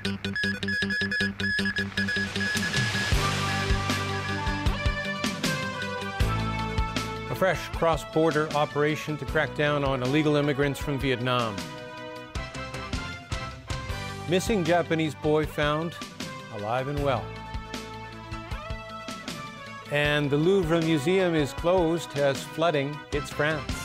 A fresh cross-border operation to crack down on illegal immigrants from Vietnam. Missing Japanese boy found alive and well. And the Louvre Museum is closed as flooding hits France.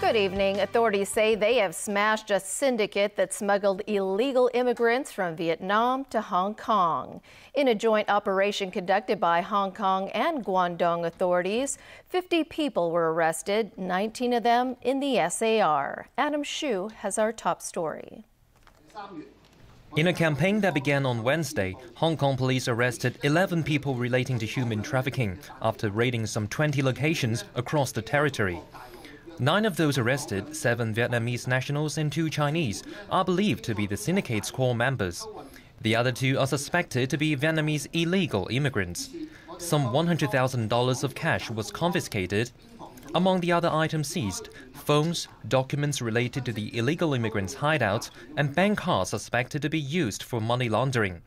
Good evening. Authorities say they have smashed a syndicate that smuggled illegal immigrants from Vietnam to Hong Kong. In a joint operation conducted by Hong Kong and Guangdong authorities, 50 people were arrested, 19 of them in the SAR. Adam Shu has our top story. In a campaign that began on Wednesday, Hong Kong police arrested 11 people relating to human trafficking after raiding some 20 locations across the territory. 9 of those arrested, 7 Vietnamese nationals and 2 Chinese, are believed to be the syndicate's core members. The other 2 are suspected to be Vietnamese illegal immigrants. Some $100,000 of cash was confiscated. Among the other items seized, phones, documents related to the illegal immigrants' hideouts, and bank cards suspected to be used for money laundering.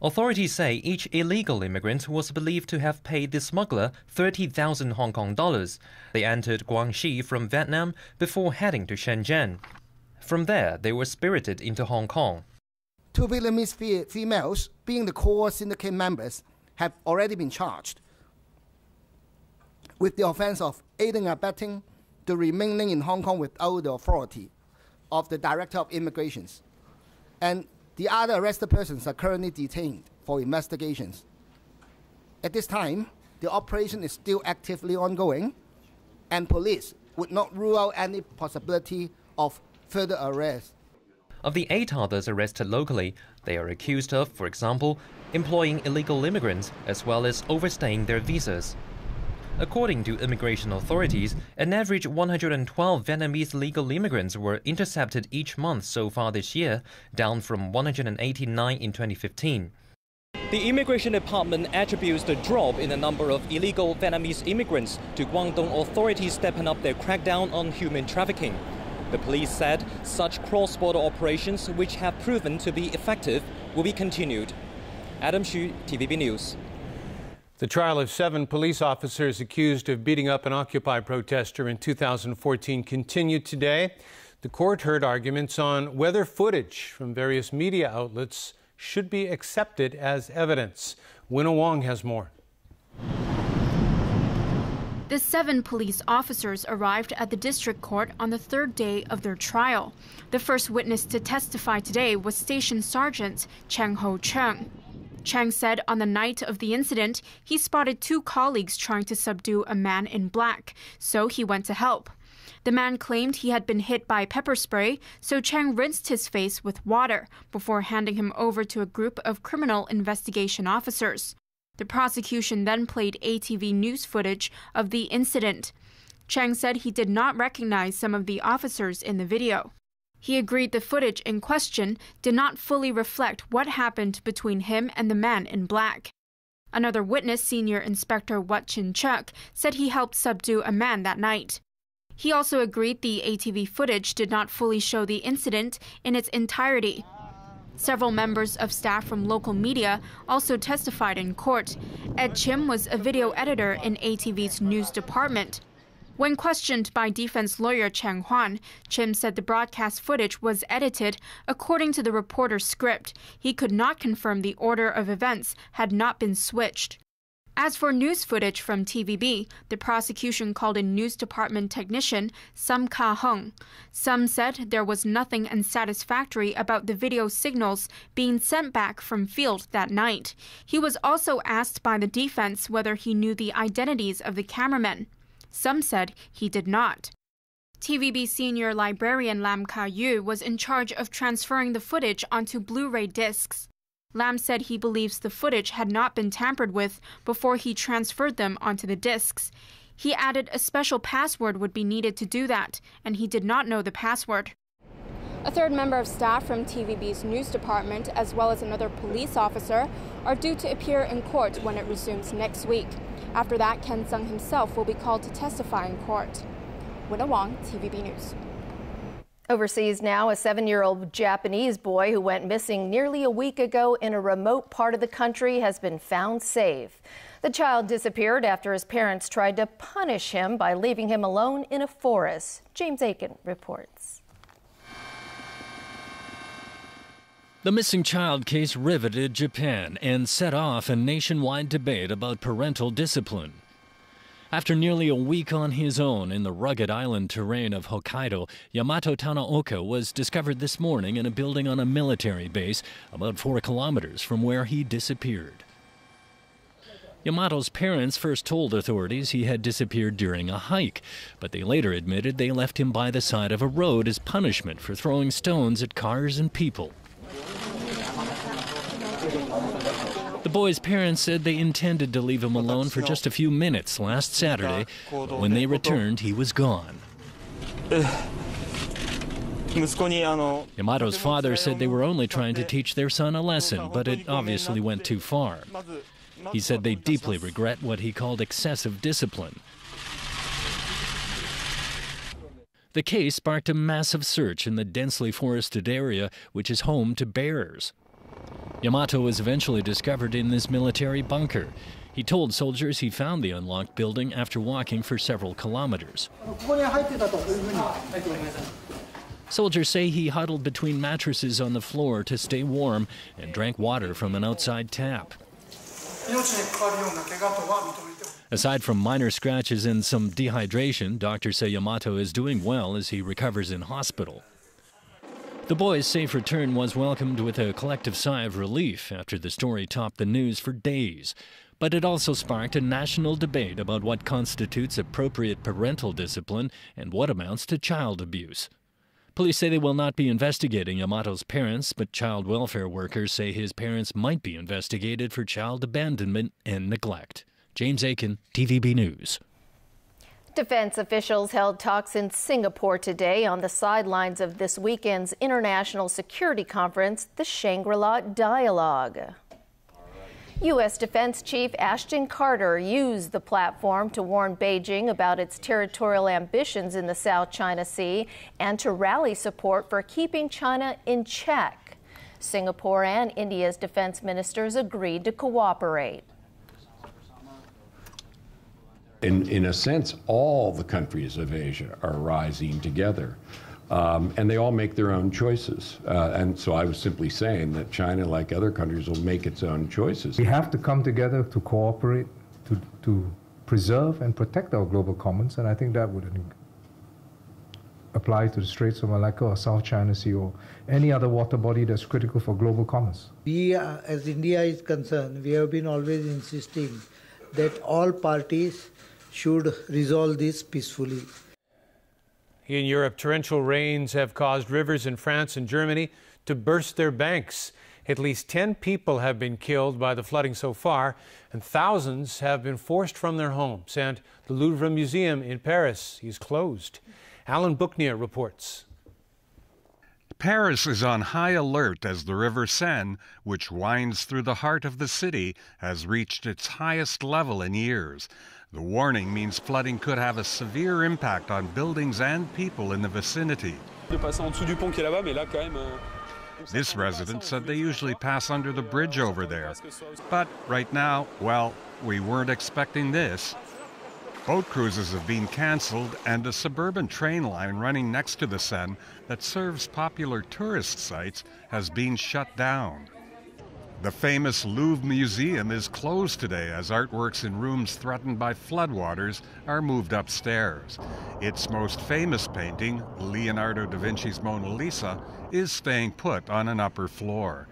Authorities say each illegal immigrant was believed to have paid the smuggler 30,000 Hong Kong dollars. They entered Guangxi from Vietnam before heading to Shenzhen. From there, they were spirited into Hong Kong. 2 Vietnamese females, being the core syndicate members, have already been charged with the offense of aiding and abetting the remaining in Hong Kong without the authority of the Director of Immigration. And the other arrested persons are currently detained for investigations. At this time, the operation is still actively ongoing, and police would not rule out any possibility of further arrest. Of the 8 others arrested locally, they are accused of, for example, employing illegal immigrants as well as overstaying their visas. According to immigration authorities, an average 112 Vietnamese legal immigrants were intercepted each month so far this year, down from 189 in 2015. The Immigration Department attributes the drop in the number of illegal Vietnamese immigrants to Guangdong authorities stepping up their crackdown on human trafficking. The police said such cross-border operations, which have proven to be effective, will be continued. Adam Xu, TVB News. The trial of 7 police officers accused of beating up an Occupy protester in 2014 continued today. The court heard arguments on whether footage from various media outlets should be accepted as evidence. Winna Wong has more. The 7 police officers arrived at the district court on the 3rd day of their trial. The first witness to testify today was Station Sergeant Chang Ho-chung. Chang said on the night of the incident, he spotted 2 colleagues trying to subdue a man in black, so he went to help. The man claimed he had been hit by pepper spray, so Chang rinsed his face with water before handing him over to a group of criminal investigation officers. The prosecution then played ATV news footage of the incident. Chang said he did not recognize some of the officers in the video. He agreed the footage in question did not fully reflect what happened between him and the man in black. Another witness, Senior Inspector Wat Chin-chuk, said he helped subdue a man that night. He also agreed the ATV footage did not fully show the incident in its entirety. Several members of staff from local media also testified in court. Ed Chim was a video editor in ATV's news department. When questioned by defense lawyer Chang Hwan, Chim said the broadcast footage was edited according to the reporter's script. He could not confirm the order of events had not been switched. As for news footage from TVB, the prosecution called in news department technician Sam Ka-hung. Sam said there was nothing unsatisfactory about the video signals being sent back from field that night. He was also asked by the defense whether he knew the identities of the cameramen. Some said he did not. TVB senior librarian Lam Ka-yu was in charge of transferring the footage onto Blu-ray discs. Lam said he believes the footage had not been tampered with before he transferred them onto the discs. He added a special password would be needed to do that, and he did not know the password. A third member of staff from TVB's news department, as well as another police officer, are due to appear in court when it resumes next week. After that, Ken Sung himself will be called to testify in court. Winna Wong, TVB News. Overseas now, a 7-year-old Japanese boy who went missing nearly a week ago in a remote part of the country has been found safe. The child disappeared after his parents tried to punish him by leaving him alone in a forest. James Aiken reports. The missing child case riveted Japan and set off a nationwide debate about parental discipline. After nearly a week on his own in the rugged island terrain of Hokkaido, Yamato Tanaoka was discovered this morning in a building on a military base about 4 kilometers from where he disappeared. Yamato's parents first told authorities he had disappeared during a hike, but they later admitted they left him by the side of a road as punishment for throwing stones at cars and people. The boy's parents said they intended to leave him alone for just a few minutes last Saturday, but when they returned, he was gone. Yamato's father said they were only trying to teach their son a lesson, but it obviously went too far. He said they deeply regret what he called excessive discipline. The case sparked a massive search in the densely forested area, which is home to bears. Yamato was eventually discovered in this military bunker. He told soldiers he found the unlocked building after walking for several kilometers. Soldiers say he huddled between mattresses on the floor to stay warm and drank water from an outside tap. Aside from minor scratches and some dehydration, doctors say Yamato is doing well as he recovers in hospital. The boy's safe return was welcomed with a collective sigh of relief after the story topped the news for days. But it also sparked a national debate about what constitutes appropriate parental discipline and what amounts to child abuse. Police say they will not be investigating Yamato's parents, but child welfare workers say his parents might be investigated for child abandonment and neglect. James Aiken, TVB News. Defense officials held talks in Singapore today on the sidelines of this weekend's international security conference, the Shangri-La Dialogue. U.S. Defense Chief Ashton Carter used the platform to warn Beijing about its territorial ambitions in the South China Sea and to rally support for keeping China in check. Singapore and India's defense ministers agreed to cooperate. In a sense, all the countries of Asia are rising together, and they all make their own choices. And so I was simply saying that China, like other countries, will make its own choices. We have to come together to cooperate, to preserve and protect our global commons, and I think that would apply to the Straits of Malacca or South China Sea or any other water body that's critical for global commerce. We, as India is concerned, we have been always insisting that all parties should resolve this peacefully. In Europe, torrential rains have caused rivers in France and Germany to burst their banks. At least 10 people have been killed by the flooding so far, and thousands have been forced from their homes. And the Louvre Museum in Paris is closed. Alan Booknia reports. Paris is on high alert as the River Seine, which winds through the heart of the city, has reached its highest level in years. The warning means flooding could have a severe impact on buildings and people in the vicinity. This resident said they usually pass under the bridge over there. But right now, well, we weren't expecting this. Boat cruises have been cancelled, and a suburban train line running next to the Seine that serves popular tourist sites has been shut down. The famous Louvre Museum is closed today as artworks in rooms threatened by floodwaters are moved upstairs. Its most famous painting, Leonardo da Vinci's Mona Lisa, is staying put on an upper floor.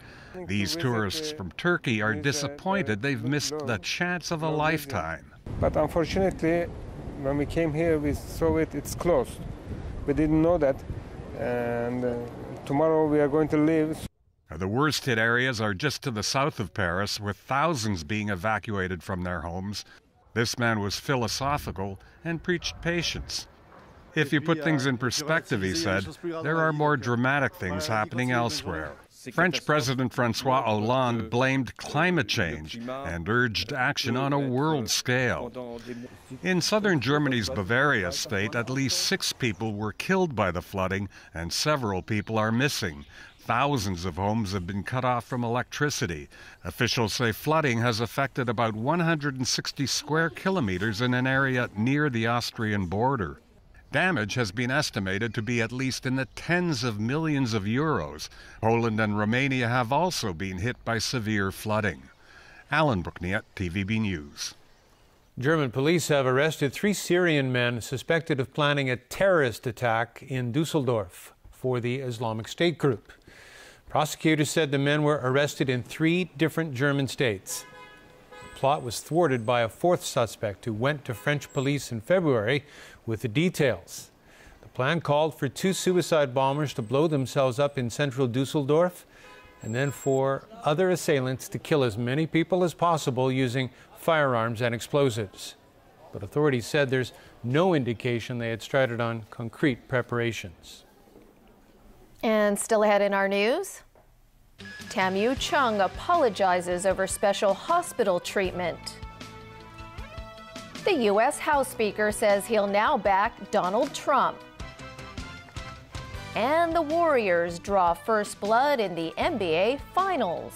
These tourists from Turkey are disappointed they've missed the chance of a lifetime. But unfortunately, when we came here, we saw it's closed. We didn't know that, and tomorrow we are going to leave. The worst-hit areas are just to the south of Paris, with thousands being evacuated from their homes. This man was philosophical and preached patience. If you put things in perspective, he said, there are more dramatic things happening elsewhere. French President François Hollande blamed climate change and urged action on a world scale. In southern Germany's Bavaria state, at least 6 people were killed by the flooding and several people are missing. Thousands of homes have been cut off from electricity. Officials say flooding has affected about 160 square kilometers in an area near the Austrian border. Damage has been estimated to be at least in the tens of millions of euros. Poland and Romania have also been hit by severe flooding. Alan Brookniet, TVB News. German police have arrested 3 Syrian men suspected of planning a terrorist attack in Dusseldorf for the Islamic State group. Prosecutors said the men were arrested in 3 different German states. The plot was thwarted by a 4th suspect who went to French police in February with the details. The plan called for 2 suicide bombers to blow themselves up in central Dusseldorf and then for other assailants to kill as many people as possible using firearms and explosives. But authorities said there's no indication they had started on concrete preparations. And still ahead in our news, Tam-Yu Chung apologizes over special hospital treatment. The U.S. House Speaker says he'll now back Donald Trump. And the Warriors draw first blood in the NBA Finals.